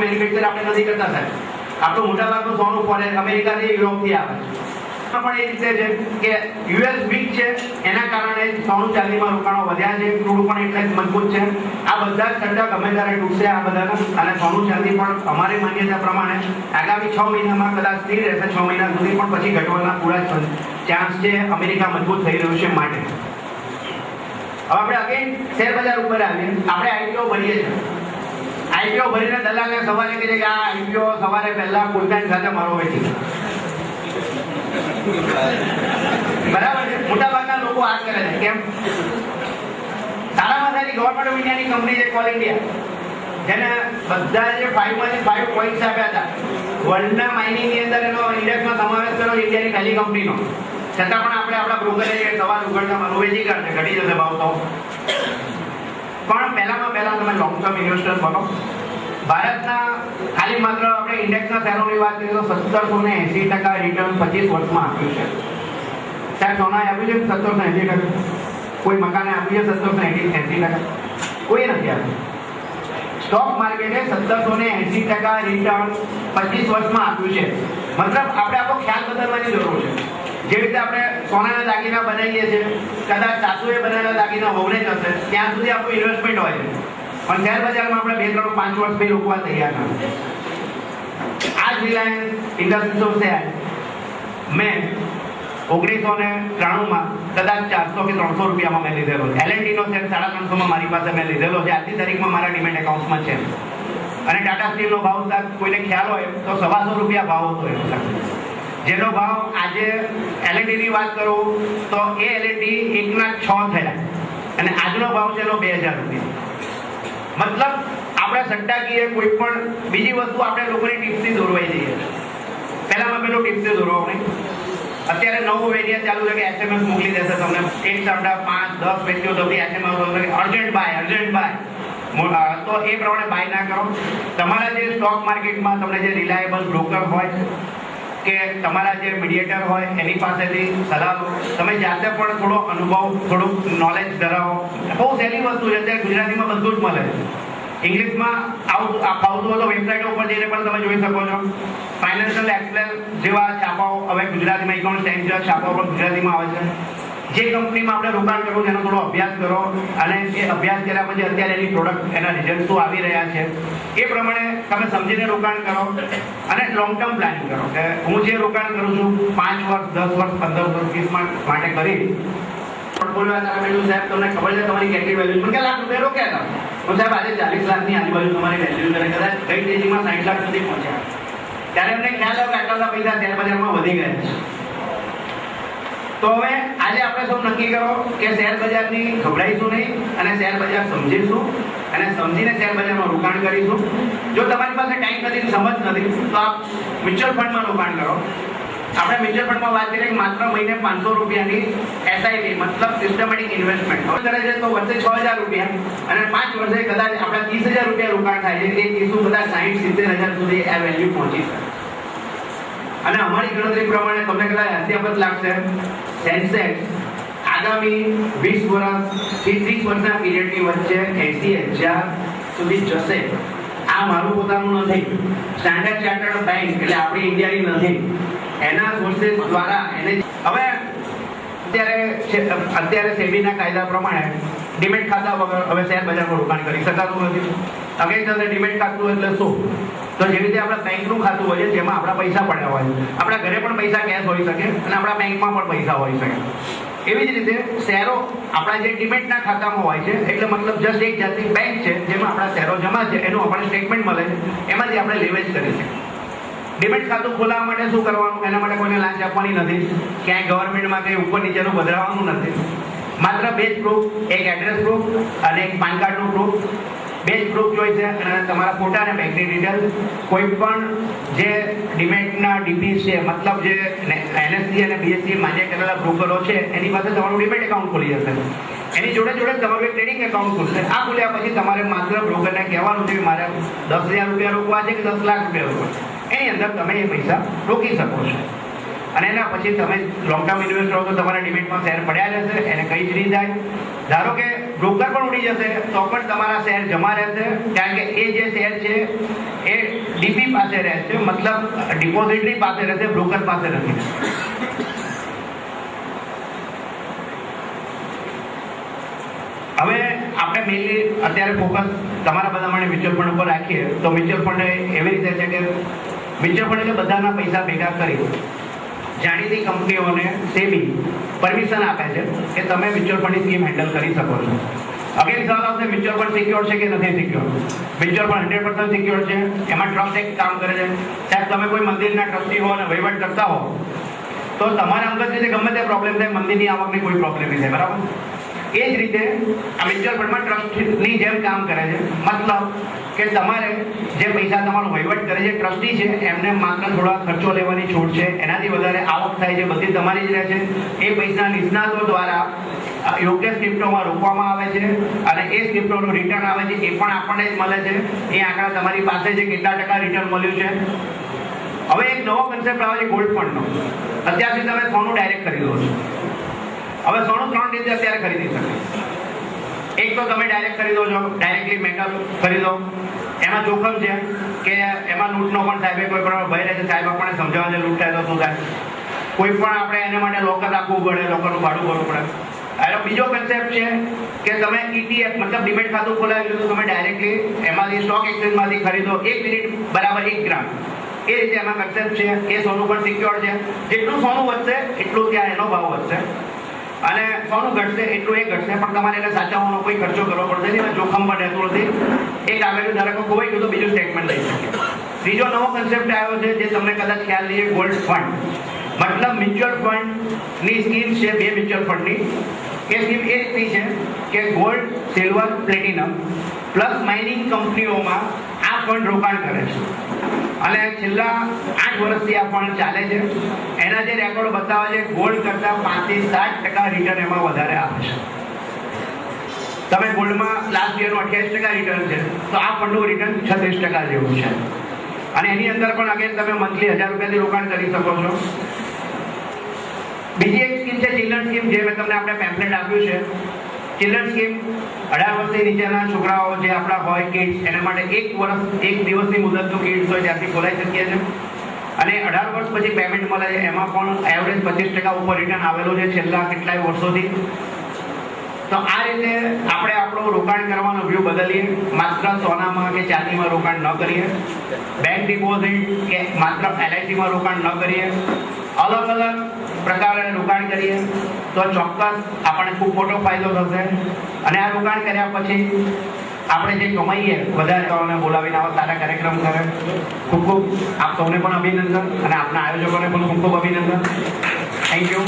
Manufacture આપણે નથી કરતા સાહેબ. આપણું મોટાભાગનું સોનું ફોરેન અમેરિકાથી યુરોપથી આવે છે. પણ એ રીતે છે કે યુએસ વીક છે, એના કારણે સોનું ચાંદીમાં રોકાણો વધ્યા છે, ક્રૂડ પણ એટલે જ મજબૂત છે. આ બધા જ ઠંડા ગમે ત્યારે તૂટશે આ બધાના, અને સોનું ચાંદી પણ અમારી માન્યતા પ્રમાણે આગામી 6 મહિનામાં કદાચ સ્થિર રહેશે, 6 મહિના સુધી, પણ પછી ઘટવાના પૂરા ચાન્સ છે. અમેરિકા મજબૂત થઈ રહ્યું છે માટે. હવે આપણે અગેન શેર બજાર ઉપર આવીએ. આપણે આઈપીઓ ભરીએ છીએ. આઈપીઓ ભરીને દલાલને સવારે કહે છે કે આ આઈપીઓ સવારે પહેલા ફૂલટાઈમ સાથે મારો વેચી. બરાબર છે. મોટા ભાગના લોકો આ કરે છે. કેમ? સારામાં સારી ગવર્મેન્ટ ઓફ ઇન્ડિયાની કંપની છે કોલ ઇન્ડિયા, જેને બધા જે 5 માંથી 5 પોઈન્ટ્સ આપ્યા હતા. વર્લ્ડના માઇનિંગની અંદર એનો ઇન્ડેક્સમાં સમાવેશ કર્યો ઇન્ડિયાની પહેલી કંપનીનો. છતાં પણ આપણે આપણા બ્રોકરે સવાલ ઉઘડતા મારું વેચી કાઢશે, ઘટી જશે ભાવ તો. પણ પહેલા તમે લોંગ ટર્મ ઇન્વેસ્ટર બનો. ભારતના ખાલી માત્ર આપણે ઇન્ડેક્સના શેરોની વાત કરીએ તો 1780% રિટર્ન 25 વર્ષમાં આપ્યું છે. સાહેબ સોનાએ આપ્યું છે 1780%? કોઈ મકાને આપ્યું છે 1780%? કોઈ નથી આપ્યું. સ્ટોક માર્કેટે 1780% રિટર્ન 25 વર્ષમાં આપ્યું છે. મતલબ આપણે આપણો ખ્યાલ બદલવાની જરૂર છે. જે રીતે આપણે સોનાના દાગીના બનાવીએ છીએ, કદાચ સાસુએ બનાવેલા દાગીના વહુને જશે, ત્યાં સુધી આપણું ઇન્વેસ્ટમેન્ટ હોય છે. પણ શેર બજારમાં આપણે 2, 3, 5 વર્ષ પછી રોકવા તૈયાર નથી. આ જ રિલાયન્સ ઇન્ડસ્ટ્રીઝનો શેર મેં 1993માં કદાચ 400 કે 300 રૂપિયામાં મેં લીધેલો છે. એલએનટીનો શેર 350માં મારી પાસે મેં લીધેલો છે. આજની તારીખમાં મારા ડિમેટ એકાઉન્ટમાં છે. અને ટાટા સ્ટીલનો ભાવ કોઈને ખ્યાલ હોય તો 125 રૂપિયા ભાવ હતો એનો, જેનો ભાવ આજે એલએનટીની વાત કરું તો એ એલએનટી 1.6 થયા અને આજનો ભાવ છે એનો 2000 રૂપિયા. મતલબ આપણે સટ્ટાકીય કોઈ પણ બીજી વસ્તુ આપણે લોકોની ટિપ્સથી દોરવાઈ દઈએ. પહેલામાં પેલો ટિપ્સથી દોરવો નહીં. અત્યારે નવું વેરિયન્ટ ચાલુ છે કે એસએમએસ મોકલી દેશે તમને 1.5-10 વ્યક્તિઓ સુધી એસએમએસ અર્જન્ટ બાય તો એ પ્રમાણે બાય ના કરો. તમારા જે સ્ટોક માર્કેટમાં તમને જે રિલાયેબલ બ્રોકર હોય કે તમારા જે મીડિયેટર હોય એની પાસેથી સલાહ લો. તમે જાતે પણ થોડો અનુભવ, થોડુંક નોલેજ ધરાવો. બહુ સહેલી વસ્તુ છે. અત્યારે ગુજરાતીમાં બધું જ મળે છે. ઇંગ્લિશમાં ફાવતું હોય તો વેબસાઇટો ઉપર જઈને પણ તમે જોઈ શકો છો. ફાઇનાન્શિયલ એક્સપ્રેસ જેવા છાપાઓ હવે ગુજરાતીમાં, ઇકોનોમિક ટાઈમ્સ જેવા છાપાઓ પણ ગુજરાતીમાં આવે છે. જે કંપનીમાં આપણે રોકાણ કરવું છે એનો થોડો અભ્યાસ કરો, અને એ અભ્યાસ કર્યા પછી અત્યારે એની પ્રોડક્ટ, એના રિઝલ્ટ શું આવી રહ્યા છે એ પ્રમાણે તમે સમજીને રોકાણ કરો. અને લોંગ ટર્મ પ્લાનિંગ કરો કે હું જે રોકાણ કરું છું 5 વર્ષ, 10 વર્ષ, 15 વર્ષ, 20 માટે કરી પોર્ટફોલિયો સાહેબ તમને ખબર છે તમારી કેટલી વેલ્યુ, મને કે લાખ રૂપિયા રોક્યા હતા. તો સાહેબ આજે 40 લાખની આજુબાજુ તમારી વેલ્યુ કરે, કદાચ કઈ તેજીમાં 60 લાખ સુધી પહોંચ્યા. ત્યારે એમને ખ્યાલ આવ્યો કે આટલા પૈસા શેર બજારમાં વધી ગયા છે. તો હવે આજે આપણે સૌ નક્કી કરો કે શેર બજારની ગભરાઈશું નહીં અને શેર બજાર સમજીશું અને સમજીને શેર બજારમાં રોકાણ કરીશું. જો તમારી પાસે ટાઈમ નથી, સમજ નથી, તો આપ મ્યુચ્યુઅલ ફંડમાં રોકાણ કરો. આપણે મ્યુચ્યુઅલ ફંડમાં વાત કરીએ કે માત્ર મહિને 500 રૂપિયાની એસઆઈપી મતલબ સિસ્ટમેટિક ઇન્વેસ્ટમેન્ટ હવે કરે છે તો વર્ષે 6000 રૂપિયા અને 5 વર્ષે કદાચ આપણા 30000 રૂપિયા રોકાણ થાય છે. એ 30 કદાચ 60-70 હજાર સુધી આ વેલ્યુ પહોંચી શકે. અને અમારી ગણતરી પ્રમાણે તમને કદાચ 80-85 લાગશે. સેન્સેક્સ આગામી 20 વર્ષથી 30 વર્ષના પીરિયડની વચ્ચે 80,000 સુધી જશે. આ મારું પોતાનું નથી, સ્ટાન્ડર્ડ ચાર્ટર્ડ બેંક એટલે આપણી ઇન્ડિયાની નથી, એના સોર્सेस દ્વારા એને હવે અત્યારે સેબીના કાયદા પ્રમાણે ડિમેટ ખાતા વગર હવે શેર બજારમાં રોકાણ કરી શકાતું નથી. અગેન ડિમેટ ખાતું એટલે શું? તો જેવી રીતે આપણા બેંકનું ખાતું હોય છે જેમાં આપણા પૈસા પડ્યા હોય, આપણા ઘરે પણ પૈસા કેશ હોઈ શકે અને આપણા બેંકમાં પણ પૈસા હોઈ શકે. એવી જ રીતે શેરો આપણા જે ડિમેટના ખાતામાં હોય છે, એટલે મતલબ જસ્ટ એક જાતની બેંક છે જેમાં આપણા શેરો જમા છે, એનું આપણને સ્ટેટમેન્ટ મળે છે, એમાંથી આપણે લેવેચ કરી શકીએ. ડિમેટ ખાતું ખોલાવવા માટે શું કરવાનું? એના માટે કોઈને લાંચ આપવાની નથી, ક્યાંય ગવર્મેન્ટમાં કંઈ ઉપર નીચેનું બદલાવવાનું નથી. માત્ર 2 જ પ્રૂફ, એક એડ્રેસ પ્રૂફ અને એક પાન કાર્ડનું પ્રૂફ. 2 જ પ્રૂફ જોઈશે અને તમારા ફોટા અને બેંકની ડિટેલ. કોઈ પણ જે ડિમેટના ડીપી છે, મતલબ જે એનએસસી અને બીએસસી માન્ય કરેલા બ્રોકરો છે એની પાસે તમારું ડિમેટ એકાઉન્ટ ખુલી જશે. એની જોડે તમારું એક ટ્રેડિંગ એકાઉન્ટ ખુલશે. આ ખુલ્યા પછી તમારે માત્ર બ્રોકરને કહેવાનું છે કે મારે 10,000 રૂપિયા રોકવા છે કે 10 લાખ રૂપિયા રોકવા છે. એની અંદર તમે એ પૈસા રોકી શકો છો. અને એના પછી તમે લોંગ ટર્મ ઇન્વેસ્ટર હો તો તમારા ડિમેટમાં શેર પડ્યા રહેશે, એને કંઈ જ નહીં થાય. ધારો કે બ્રોકર પણ ઉડી જશે તો પણ તમારા શેર જમા રહેશે, કારણ કે એ જે શેર છે એ ડીપી પાસે રહેશે, મતલબ ડિપોઝિટરી પાસે રહેશે, બ્રોકર પાસે નથી. હવે આપણે મેઇનલી અત્યારે ફોકસ તમારા બધા માટે મ્યુચ્યુઅલ ફંડ ઉપર રાખીએ તો મ્યુચ્યુઅલ ફંડ એવી રીતે છે કે મ્યુચ્યુઅલ ફંડ એટલે બધાના પૈસા ભેગા કરી જાણીતી કંપનીઓને સેબી પરમિશન આપે છે કે તમે મ્યુચ્યુઅલ ફંડની સ્કીમ હેન્ડલ કરી શકો છો. અગેન સવાલ આવશે મ્યુચ્યુઅલ ફંડ સિક્યોર છે કે નથી સિક્યોર? મ્યુચ્યુઅલ ફંડ 100% સિક્યોર છે. એમાં ટ્રસ્ટ એક્ટ કામ કરે છે. સાહેબ તમે કોઈ મંદિરના ટ્રસ્ટી હો અને વહીવટ કરતા હો તો તમારા અંગત રીતે ગમે તે પ્રોબ્લેમ થાય, મંદિરની આવકની કોઈ પ્રોબ્લેમ નહીં થાય, બરાબર? એ જ રીતે આ મ્યુચ્યુઅલ ફંડમાં ટ્રસ્ટની જેમ કામ કરે છે. મતલબ કે તમારે જે પૈસા તમારો વહીવટ કરે છે ટ્રસ્ટી છે એમને માત્ર થોડા ખર્ચો લેવાની છૂટ છે, એનાથી વધારે આવક થાય છે બધી તમારી જ રહે છે. એ પૈસા નિષ્ણાતો દ્વારા યોગ્ય સ્ક્રિપ્ટોમાં રોકવામાં આવે છે અને એ સ્ક્રિપ્ટોનું રિટર્ન આવે છે એ પણ આપણને જ મળે છે. એ આંકડા તમારી પાસે છે કેટલા ટકા રિટર્ન મળ્યું છે. હવે એક નવો કન્સેપ્ટ આવે છે ગોલ્ડ ફંડનો. અત્યાર સુધી તમે સોનું ડાયરેક્ટ ખરીદો છો. હવે સોનું 3 રીતે અત્યારે ખરીદી શકે. એક તો તમે ડાયરેક્ટ ખરીદો છો, ડાયરેક્ટલી મેટલ ખરીદો. એમાં જોખમ છે કે એમાં લૂંટનો પણ સાહેબે કોઈ પણ ભય રહે છે. સાહેબ આપણને સમજાવવા છે લૂંટ થાય તો શું થાય. કોઈ પણ આપણે એને માટે લોકર રાખવું પડે, લોકરનું ભાડું ભરવું પડે. એનો બીજો કન્સેપ્ટ છે કે તમે ETF મતલબ ડિમેટ ખાતું ખોલાવી લો તો તમે ડાયરેક્ટલી એમાંથી સ્ટોક એક્સચેન્જમાંથી ખરીદો. 1 મિનિટ બરાબર 1 ગ્રામ. એ રીતે એમાં કન્સેપ્ટ છે. એ સોનું પણ સિક્યોર છે. જેટલું સોનું વધશે એટલું ત્યાં એનો ભાવ વધશે અને સોનું ઘટશે એટલું એ ઘટશે, પણ તમારે એને સાચવવાનો કોઈ ખર્ચો કરવો પડશે નહીં, જોખમ પણ રહેતું નથી. એક આગળ ધારકો ખોવાઈ ગયું તો બીજું સ્ટેટમેન્ટ લઈ શકે. ત્રીજો નવો કન્સેપ્ટ આવ્યો છે જે તમને કદાચ ખ્યાલ નહીં, ગોલ્ડ ફંડ. મતલબ મ્યુચ્યુઅલ ફંડની સ્કીમ છે, 2 મ્યુચ્યુઅલ ફંડની. એ સ્કીમ એ રીતની છે કે gold, silver, platinum plus mining કંપનીઓમાં આ ફંડ રોકાણ કરે છે અને છેલ્લા 8 વર્ષથી આ ફંડ ચાલે છે. એના જે રેકોર્ડ બતાવે છે ગોલ્ડ કરતા 5 થી 7% રિટર્ન એમાં વધારે આપે છે. તમે ગોલ્ડમાં લાસ્ટ યરનું 28% રિટર્ન છે તો આ ફંડનું રિટર્ન 36% જેવું છે. અને એની અંદર પણ અગેન તમે મંથલી 1000 રૂપિયાથી રોકાણ કરી શકો છો. બીજી એક સ્કીમ છે ચિલ્ડ્રન સ્કીમ, જે મેં તમને આપણે પેમ્પલેટ આપ્યું છે. ચિલ્ડ્રન સ્કીમ 18 વર્ષથી નીચેના છોકરાઓ જે આપણા હોય કિડ્સ, એના માટે 1 દિવસની મુદતનું કિડ્સ હોય ત્યાંથી ખોલાઈ શકીએ છીએ. અને 18 વર્ષ પછી પેમેન્ટ મળે છે. એમાં પણ એવરેજ 25% ઉપર રિટર્ન આવેલું છે છેલ્લા કેટલાય વર્ષોથી. તો આ રીતે આપણે આપણું રોકાણ કરવાનો વ્યૂ બદલીએ. માત્ર સોનામાં કે ચાંદીમાં રોકાણ ન કરીએ, બેંક ડિપોઝિટ કે માત્ર LICમાં રોકાણ ન કરીએ, અલગ અલગ પ્રકારે રોકાણ કરીએ તો ચોક્કસ આપણને ખૂબ મોટો ફાયદો થશે. અને આ રોકાણ કર્યા પછી આપણે જે કમાઈએ વધારે બોલાવીને આવા સારા કાર્યક્રમ કરે. ખૂબ ખૂબ આપ સૌને પણ અભિનંદન અને આપના આયોજકોને પણ ખૂબ ખૂબ અભિનંદન. Thank you.